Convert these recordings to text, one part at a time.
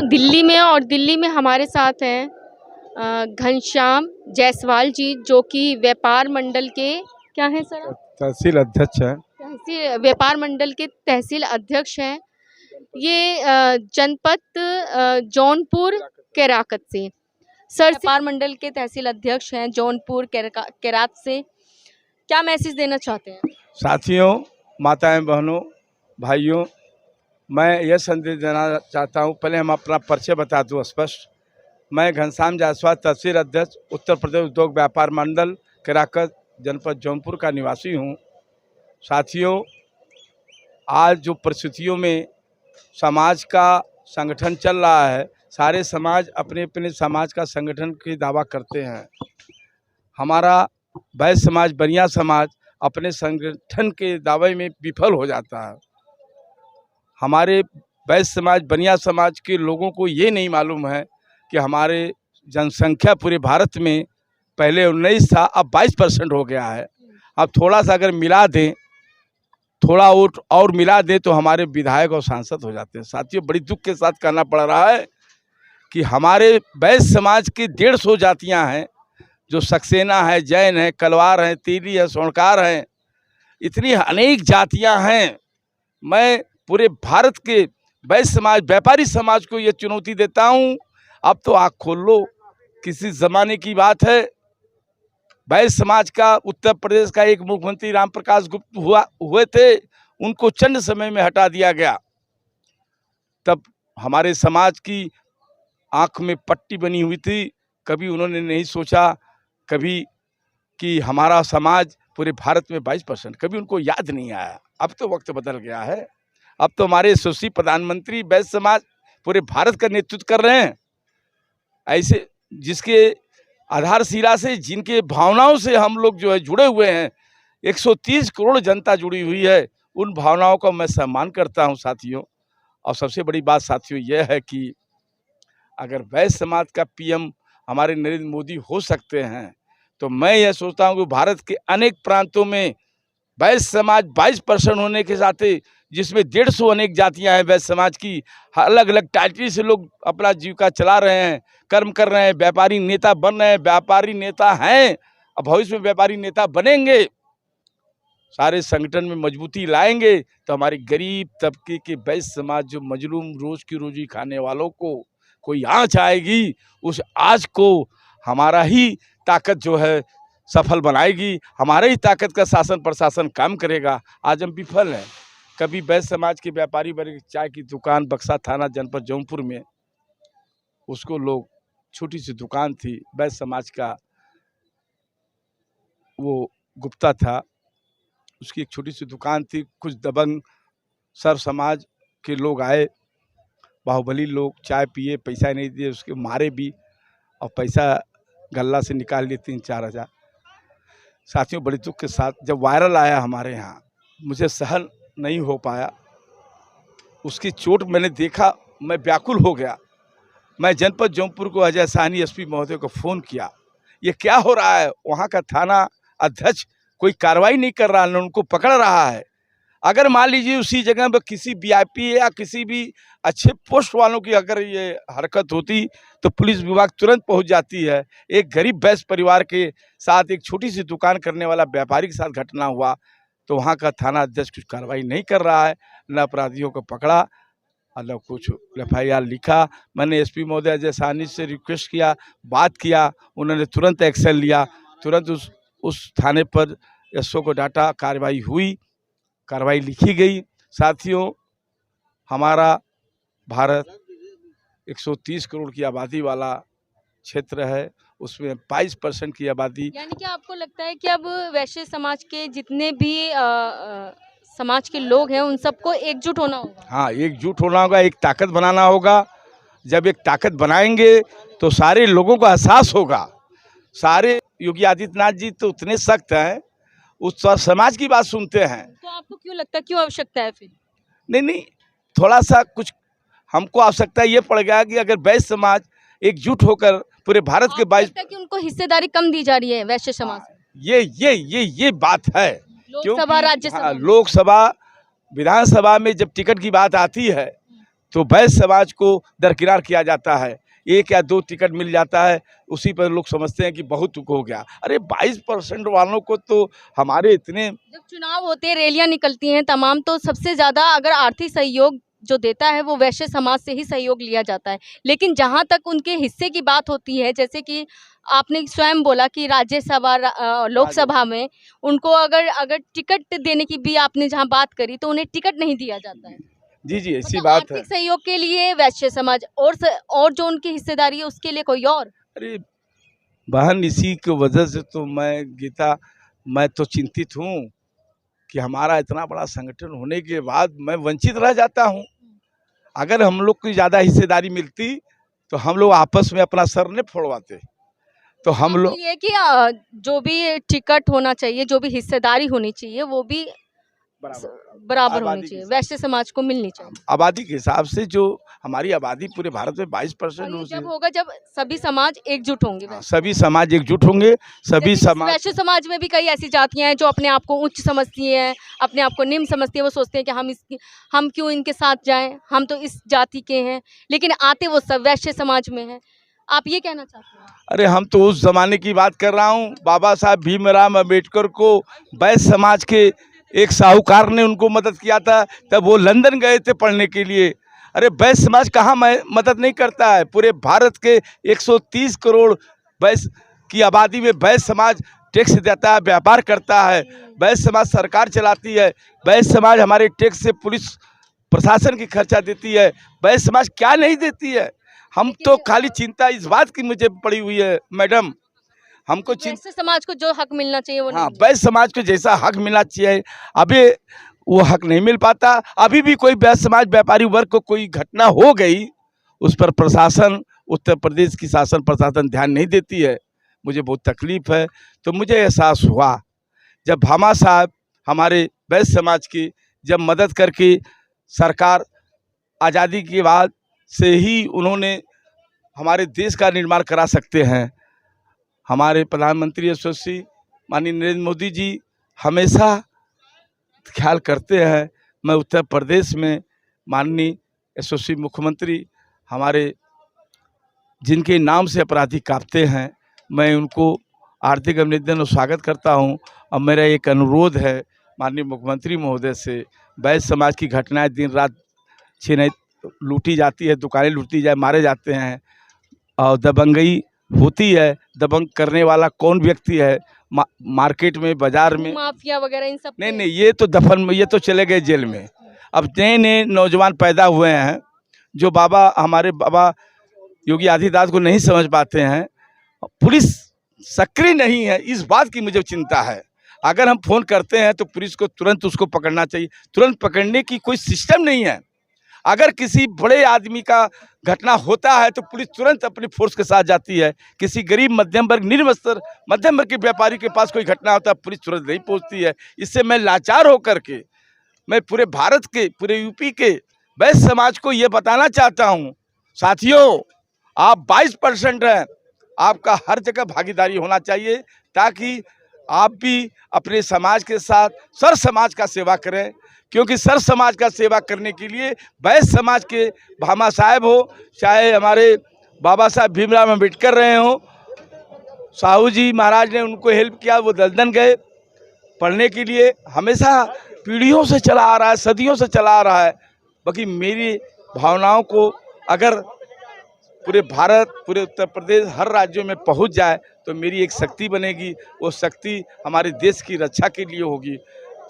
दिल्ली में, और दिल्ली में हमारे साथ हैं घनश्याम जायसवाल जी, जो कि व्यापार मंडल के क्या हैं सर? तहसील अध्यक्ष है। तहसील व्यापार मंडल के तहसील अध्यक्ष हैं। ये जनपद जौनपुर कैराकत से। सर, व्यापार मंडल के तहसील अध्यक्ष हैं जौनपुर कैरात से। क्या मैसेज देना चाहते हैं? साथियों, माताएं, बहनों, भाइयों, मैं यह संदेश देना चाहता हूं। पहले हम अपना परिचय बता दूं स्पष्ट। मैं घनश्याम जायसवाल, तहसील अध्यक्ष, उत्तर प्रदेश उद्योग व्यापार मंडल कैराकत, जनपद जौनपुर का निवासी हूं। साथियों, आज जो परिस्थितियों में समाज का संगठन चल रहा है, सारे समाज अपने अपने समाज का संगठन की दावा करते हैं। हमारा वैश्य समाज, बनिया समाज अपने संगठन के दावे में विफल हो जाता है। हमारे वैश्य समाज, बनिया समाज के लोगों को ये नहीं मालूम है कि हमारे जनसंख्या पूरे भारत में पहले 19 था, अब 22% हो गया है। अब थोड़ा सा अगर मिला दें, थोड़ा वोट और मिला दें तो हमारे विधायक और सांसद हो जाते हैं। साथियों, बड़ी दुख के साथ कहना पड़ रहा है कि हमारे वैश्य समाज की 150 जातियां हैं, जो सक्सेना है, जैन है, कलवार है, तेली है, स्वर्णकार हैं, इतनी अनेक जातियां हैं। मैं पूरे भारत के वैश्य समाज, व्यापारी समाज को ये चुनौती देता हूं, अब तो आँख खोल लो। किसी जमाने की बात है, वैश्य समाज का उत्तर प्रदेश का एक मुख्यमंत्री राम प्रकाश गुप्त हुए थे, उनको चंद समय में हटा दिया गया। तब हमारे समाज की आंख में पट्टी बनी हुई थी। कभी उन्होंने नहीं सोचा कभी कि हमारा समाज पूरे भारत में 22%, कभी उनको याद नहीं आया। अब तो वक्त बदल गया है। अब तो हमारे यशस्वी प्रधानमंत्री वैश्य समाज पूरे भारत का नेतृत्व कर रहे हैं। ऐसे जिसके आधारशिला से, जिनके भावनाओं से हम लोग जो है जुड़े हुए हैं, 130 करोड़ जनता जुड़ी हुई है, उन भावनाओं का मैं सम्मान करता हूं साथियों। और सबसे बड़ी बात साथियों यह है कि अगर वैश्य समाज का पीएम हमारे नरेंद्र मोदी हो सकते हैं, तो मैं यह सोचता हूं कि भारत के अनेक प्रांतों में वैश्य समाज 22% होने के साथ, जिसमें 150 अनेक जातियां हैं वैश्य समाज की, अलग अलग टाइटल से लोग अपना जीविका चला रहे हैं, कर्म कर रहे हैं, व्यापारी नेता बन रहे हैं, व्यापारी नेता हैं, अब भविष्य में व्यापारी नेता बनेंगे, सारे संगठन में मजबूती लाएंगे तो हमारी गरीब तबके के वैश्य समाज, जो मजलूम रोज की रोजी खाने वालों को कोई आँच आएगी, उस आँच को हमारा ही ताकत जो है सफल बनाएगी। हमारे ही ताकत का शासन प्रशासन काम करेगा। आज हम विफल हैं। कभी वैश्य समाज के व्यापारी वर्ग, चाय की दुकान बक्सा थाना जनपद जौनपुर में, उसको लोग, छोटी सी दुकान थी, वैश्य समाज का वो गुप्ता था, उसकी एक छोटी सी दुकान थी। कुछ दबंग सर्व समाज के लोग आए, बाहुबली लोग, चाय पिए, पैसा नहीं दिए, उसके मारे भी और पैसा गल्ला से निकाल लिए 3-4 हज़ार। साथियों, बड़ी दुख के साथ जब वायरल आया हमारे यहाँ, मुझे सहन नहीं हो पाया। उसकी चोट मैंने देखा, मैं व्याकुल हो गया। मैं जनपद जौनपुर को अजय साहनी एसपी महोदय को फ़ोन किया, ये क्या हो रहा है? वहाँ का थाना अध्यक्ष कोई कार्रवाई नहीं कर रहा, न उनको पकड़ रहा है। अगर मान लीजिए उसी जगह पर किसी वीआईपी या किसी भी अच्छे पोस्ट वालों की अगर ये हरकत होती तो पुलिस विभाग तुरंत पहुंच जाती है। एक गरीब वैश्य परिवार के साथ, एक छोटी सी दुकान करने वाला व्यापारी के साथ घटना हुआ, तो वहाँ का थाना अध्यक्ष कुछ कार्रवाई नहीं कर रहा है, न अपराधियों को पकड़ा और न कुछ FIR लिखा। मैंने एसपी महोदय अजय साहनी से रिक्वेस्ट किया, बात किया, उन्होंने तुरंत एक्शन लिया, तुरंत उस थाने पर SO को डाटा, कार्रवाई हुई, कार्रवाई लिखी गई। साथियों, हमारा भारत 130 करोड़ की आबादी वाला क्षेत्र है, उसमें 22% की आबादी। यानी कि आपको लगता है कि अब वैश्य समाज के जितने भी समाज के लोग हैं, उन सबको एकजुट होना होगा? हाँ, एकजुट होना होगा, एक ताकत बनाना होगा। जब एक ताकत बनाएंगे तो सारे लोगों को एहसास होगा। सारे योगी आदित्यनाथ जी तो उतने सख्त हैं, उस समाज की बात सुनते हैं। तो आपको क्यों लगता है, क्यों आवश्यकता है फिर? नहीं, थोड़ा सा कुछ हमको आवश्यकता ये पड़ गया कि अगर वैश्य समाज एकजुट होकर पूरे भारत के 22, कि उनको हिस्सेदारी कम दी जा रही है वैश्य समाज? ये बात है। लोकसभा, राज्यसभा, लोकसभा, विधानसभा में जब टिकट की बात आती है तो वैश्य समाज को दरकिनार किया जाता है। 1 या 2 टिकट मिल जाता है, उसी पर लोग समझते हैं कि बहुत हो गया। अरे 22% वालों को तो हमारे इतने जब चुनाव होते हैं, रैलियां निकलती हैं तमाम, तो सबसे ज़्यादा अगर आर्थिक सहयोग जो देता है वो वैश्य समाज से ही सहयोग लिया जाता है। लेकिन जहाँ तक उनके हिस्से की बात होती है, जैसे कि आपने स्वयं बोला कि राज्यसभा लोकसभा में उनको अगर अगर टिकट देने की भी आपने जहाँ बात करी, तो उन्हें टिकट नहीं दिया जाता है। जी, जी, ऐसी मतलब बात है। आर्थिक सहयोग के लिए वैश्य समाज और जो उनकी हिस्सेदारी है उसके लिए कोई और। अरे बहन, इसी की वजह से तो मैं तो चिंतित हूँ कि हमारा इतना बड़ा संगठन होने के बाद मैं वंचित रह जाता हूँ। अगर हम लोग को ज़्यादा हिस्सेदारी मिलती तो हम लोग आपस में अपना सर नहीं फोड़वाते। तो हम लोग ये कि जो भी टिकट होना चाहिए, जो भी हिस्सेदारी होनी चाहिए, वो भी बराबर होनी आबादी के चाहिए, हिसाब वैश्य समाज को मिलनी चाहिए। आबादी के हिसाब से जो हमारी आबादी पूरे भारत में 22% और ये जब होगा जब सभी समाज एकजुट होंगे। सभी समाज एकजुट होंगे। सभी जैसे इस समाज वैश्य समाज में भी कई ऐसी जातियां हैं जो अपने आप को उच्च समझती हैं, अपने आप को निम्न समझती हैं। वो सोचते हैं कि हम क्यों इनके साथ जाएं, हम तो इस जाति के हैं, लेकिन आते वो सब वैश्य समाज में हैं। आप ये कहना चाहते हैं? अरे हम तो उस जमाने की बात कर रहा हूँ। बाबा साहब भीमराव अम्बेडकर को वैश्य समाज के एक साहूकार ने उनको मदद किया था, तब वो लंदन गए थे पढ़ने के लिए। अरे वैश्य समाज कहाँ मदद नहीं करता है। पूरे भारत के 130 करोड़ वैश्य की आबादी में वैश्य समाज टैक्स देता है, व्यापार करता है। वैश्य समाज सरकार चलाती है। वैश्य समाज हमारे टैक्स से पुलिस प्रशासन की खर्चा देती है। वैश्य समाज क्या नहीं देती है। हम तो खाली चिंता इस बात की मुझे पड़ी हुई है मैडम, हमको वैश्य समाज को जो हक मिलना चाहिए वो हाँ, नहीं वैश्य समाज को जैसा हक मिलना चाहिए अभी वो हक नहीं मिल पाता। अभी भी कोई वैश्य समाज व्यापारी वर्ग को कोई घटना हो गई, उस पर प्रशासन, उत्तर प्रदेश की शासन प्रशासन ध्यान नहीं देती है। मुझे बहुत तकलीफ है। तो मुझे एहसास हुआ जब भामा साहब हमारे वैश्य समाज की जब मदद करके सरकार आज़ादी के बाद से ही उन्होंने हमारे देश का निर्माण करा सकते हैं। हमारे प्रधानमंत्री यशस्वी माननीय नरेंद्र मोदी जी हमेशा ख्याल करते हैं। मैं उत्तर प्रदेश में माननीय यशस्वी मुख्यमंत्री हमारे जिनके नाम से अपराधी कांपते हैं, मैं उनको हार्दिक अभिनंदन और स्वागत करता हूं। और मेरा एक अनुरोध है माननीय मुख्यमंत्री महोदय से, वैश्य समाज की घटनाएं दिन रात छीने लूटी जाती है, दुकानें लूटी जाए, मारे जाते हैं और दबंगई होती है। दबंग करने वाला कौन व्यक्ति है मार्केट में, बाजार में? माफिया वगैरह इन सब नहीं, ये तो दफन में, ये तो चले गए जेल में। अब नए नए नौजवान पैदा हुए हैं जो हमारे बाबा योगी आदित्यनाथ को नहीं समझ पाते हैं। पुलिस सक्रिय नहीं है, इस बात की मुझे चिंता है। अगर हम फोन करते हैं तो पुलिस को तुरंत उसको पकड़ना चाहिए। तुरंत पकड़ने की कोई सिस्टम नहीं है। अगर किसी बड़े आदमी का घटना होता है तो पुलिस तुरंत अपनी फोर्स के साथ जाती है। किसी गरीब मध्यम वर्ग, निम्न स्तर मध्यम वर्ग के व्यापारी के पास कोई घटना होता है, पुलिस तुरंत नहीं पहुंचती है। इससे मैं लाचार होकर के मैं पूरे भारत के, पूरे यूपी के वैश्य समाज को ये बताना चाहता हूँ, साथियों आप 22% हैं, आपका हर जगह भागीदारी होना चाहिए ताकि आप भी अपने समाज के साथ सर समाज का सेवा करें। क्योंकि सर समाज का सेवा करने के लिए वैश्य समाज के भामा साहब हो, चाहे हमारे बाबा साहब भीमराव अम्बेडकर रहे हो, साहू जी महाराज ने उनको हेल्प किया, वो लंदन गए पढ़ने के लिए। हमेशा पीढ़ियों से चला आ रहा है, सदियों से चला आ रहा है। बाकी मेरी भावनाओं को अगर पूरे भारत, पूरे उत्तर प्रदेश, हर राज्यों में पहुंच जाए तो मेरी एक शक्ति बनेगी। वो शक्ति हमारे देश की रक्षा के लिए होगी,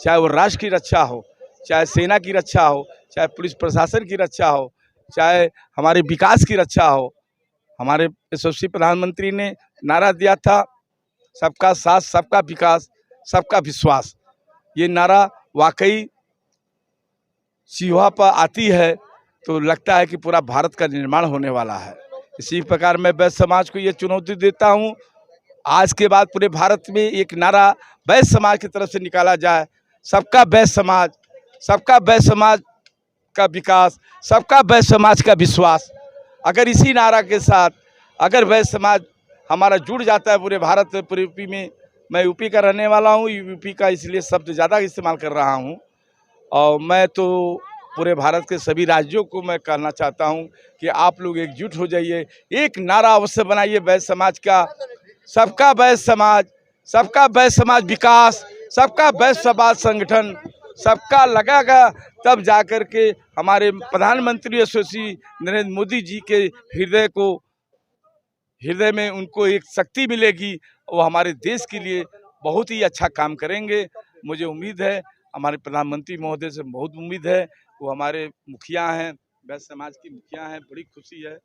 चाहे वो राष्ट्र की रक्षा हो, चाहे सेना की रक्षा हो, चाहे पुलिस प्रशासन की रक्षा हो, चाहे हमारे विकास की रक्षा हो। हमारे यशस्वी प्रधानमंत्री ने नारा दिया था, सबका साथ, सबका विकास, सबका विश्वास। ये नारा वाकई सीहा पर आती है तो लगता है कि पूरा भारत का निर्माण होने वाला है। इसी प्रकार मैं वैश्य समाज को ये चुनौती देता हूँ, आज के बाद पूरे भारत में एक नारा वैश्य समाज की तरफ से निकाला जाए, सबका वैश्य समाज, सबका वैश्य समाज का विकास, सबका वैश्य समाज का विश्वास। अगर इसी नारा के साथ अगर वैश्य समाज हमारा जुड़ जाता है पूरे भारत में, पूरे यूपी में, मैं यूपी का रहने वाला हूँ, यूपी का इसलिए शब्द ज़्यादा इस्तेमाल कर रहा हूँ। और मैं तो पूरे भारत के सभी राज्यों को मैं कहना चाहता हूं कि आप लोग एकजुट हो जाइए, एक नारा अवश्य बनाइए वैश्य समाज का, सबका वैश्य समाज विकास, सबका वैश्य समाज संगठन, सबका लगेगा तब जाकर के हमारे प्रधानमंत्री यशस्वी नरेंद्र मोदी जी के हृदय में उनको एक शक्ति मिलेगी। वो हमारे देश के लिए बहुत ही अच्छा काम करेंगे। मुझे उम्मीद है, हमारे प्रधानमंत्री महोदय से बहुत उम्मीद है। वो हमारे मुखिया हैं, वैश्य समाज की मुखिया हैं, बड़ी खुशी है।